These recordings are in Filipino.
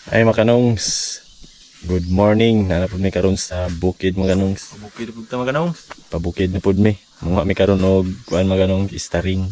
Ay makanongs, good morning. Nanapod mi karon sa bukid makanongs. Bukid po ta maganong. Pabukid na pod mi. Mga mi karon og kuan makanong istaring.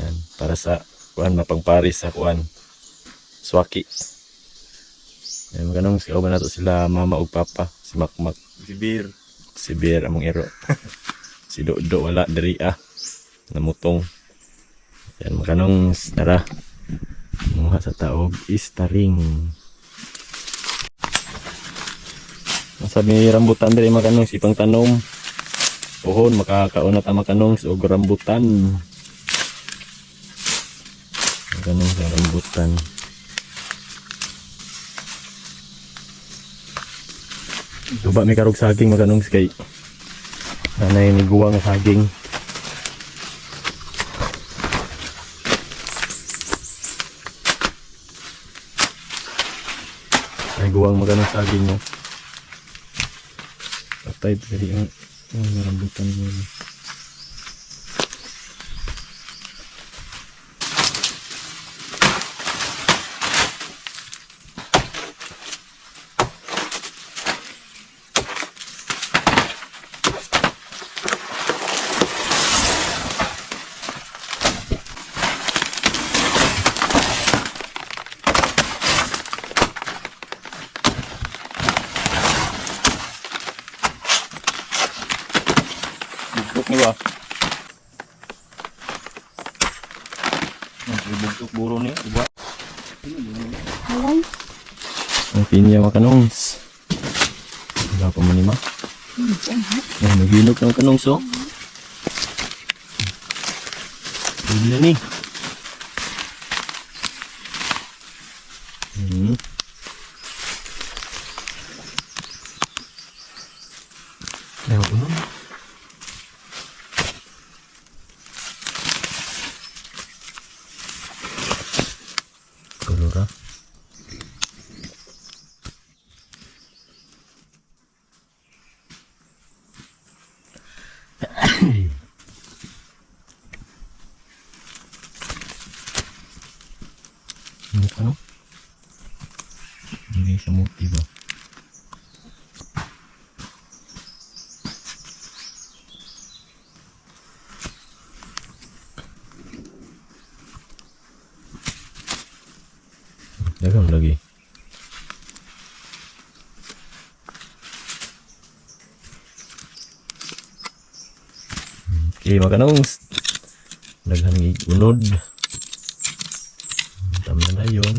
Yan para sa kuan mapangparis sa kuan. Swaki. Yan makanongs kauban nato sila mama ug papa, si Makmak, Si Bir. si Bir among iro. Si Dodo wala diri namutong. Yan makanongs tara. Mga sa taog istaring. Sabi rambutan diri makanong ipang tanom. Pohon makakauna ta makanong og rambutan. Makanong sa rambutan. Tuba may karog saging makanong kay nanay ni guwang saging. Ay guwang makanong saging no. Patay dari ang rambutan mo. Bugtok ni ba? Bugtok buro ni, di ba? Ang pinya makanongs. Wala pa man ima. Ay, naginog ng kanongs oh. Hindi na ni. Ayaw ko nun. Kulura. Ano? Hindi siya muti ba? Dagang lagi. Okay, makanong dagang unod. Tama na yun.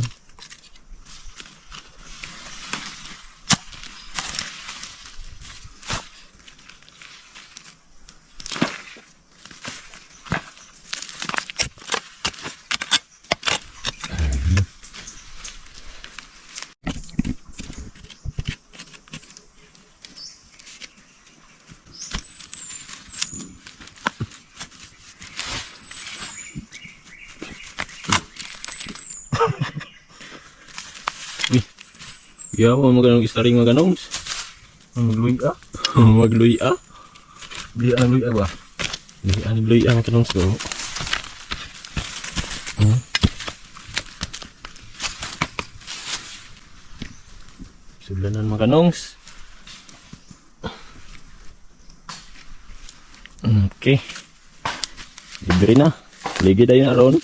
Yawa maganong istaring maganong. Magluy ah. Magluya. Di ang luy ah ba? Di ani luya maganong so. Sulanan maganongs. Okay. Libre na. Ligi dayon aron.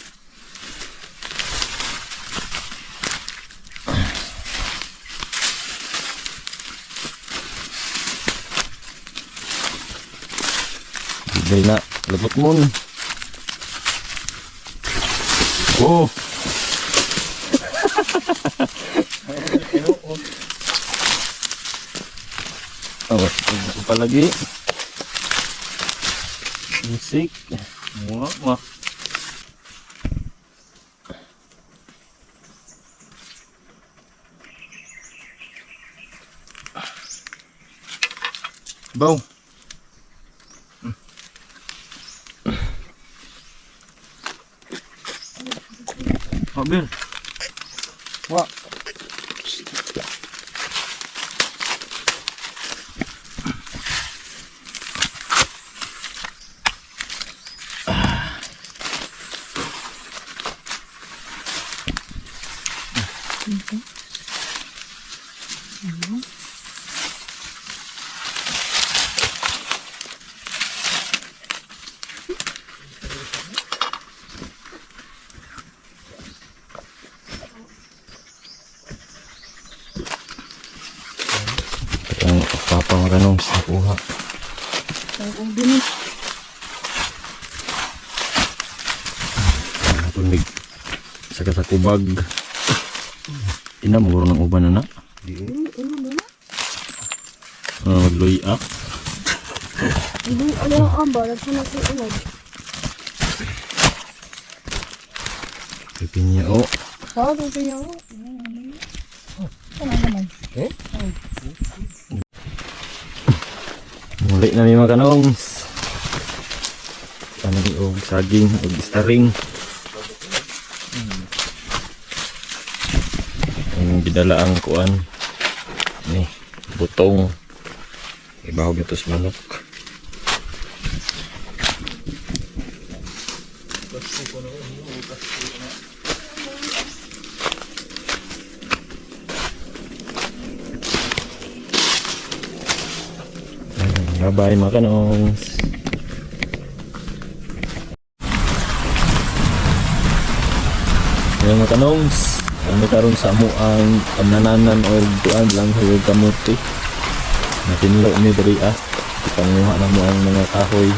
Libre na. Labot mo. Oh. Oh, ito pa lagi. Musik. Mga. Bau. Bir. Wah. Ang papa maganong sa kuha. Ang ubi ni. Tunig. Saka sa kubag. Inamuro ng uban na na. Magluya. Hindi, ano ang amba? Nagsunod sa ulag. Pipinya o. Saan ito niya? Ano naman? Muli na may mga kanong. Kanong og saging og staring. Ang gidala ang kuan. Ni butong. Ibahog ito sa manok. Bye-bye mga kanong. Ayan mga kanong. Kami karon sa amo ang kamnananan o duan lang sa kamuti. Natinlo ni diri ipanguha na mo ang mga kahoy.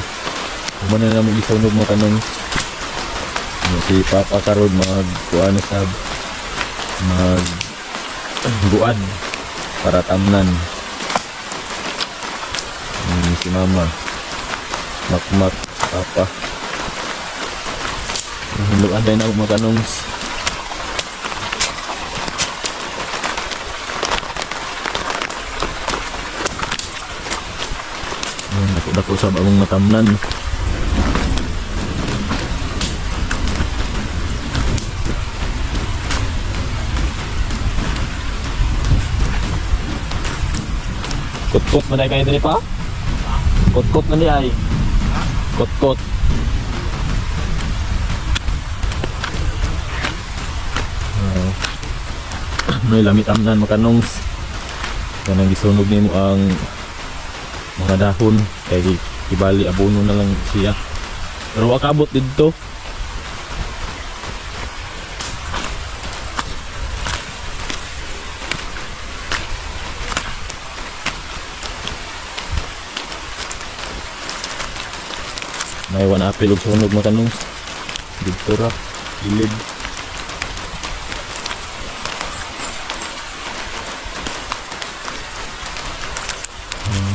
Humana na mo isunog mga kanong. Si Papa karon magkuan sa buad para tamnan. Si Mama makmak Papa. Hiluan din ako mga kanong. Dako sa bagong matamnan. Kot-kot man kayo diri pa? Kot-kot man di ay. Kot-kot. May lamit amnan makanong. Kanang gisunog nimo ang mga dahon kay ibali abono na lang siya, pero akabot dito. May one apple og sunog makanong dito ra ilid.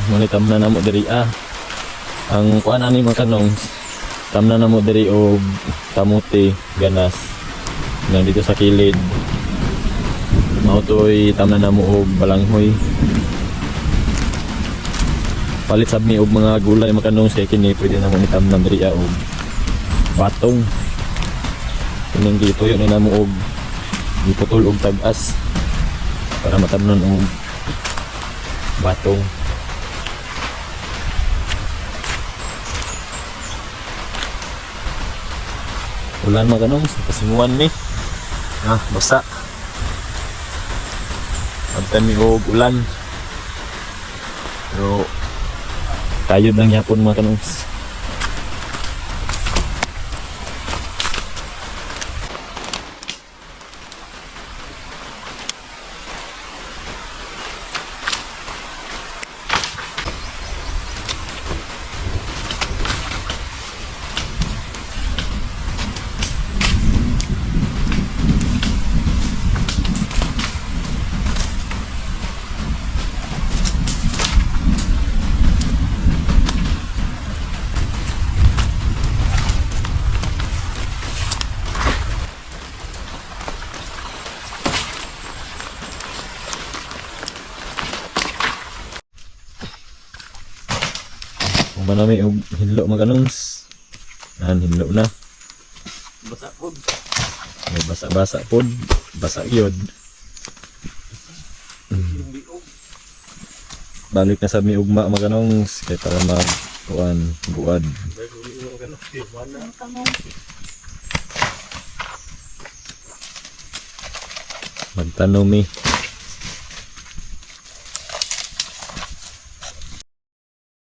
Muli tamna na mo diri ang kuan ani mga kanong tamna na mo diri og kamuti ganas nang dito sa kilid. Mao toy tamna na mo og balanghoy. Palit sab mi og mga gulay mga kanong sa kini pwede na mo itamnan diri og batong. Kining dito yun na mo og iputol og tag-as para matamnon og batong. Ulan mga kanong, pasimuan ni. Basa. Pagtan mi og ulan. Pero kayod lang yapon mga kanong. Kung ba namin hinlo maganong hinlo na basa pod, may basa-basa pod, basa yun. Balik na sa mi ugma maganong kay para magkuan buad. Magtanong mi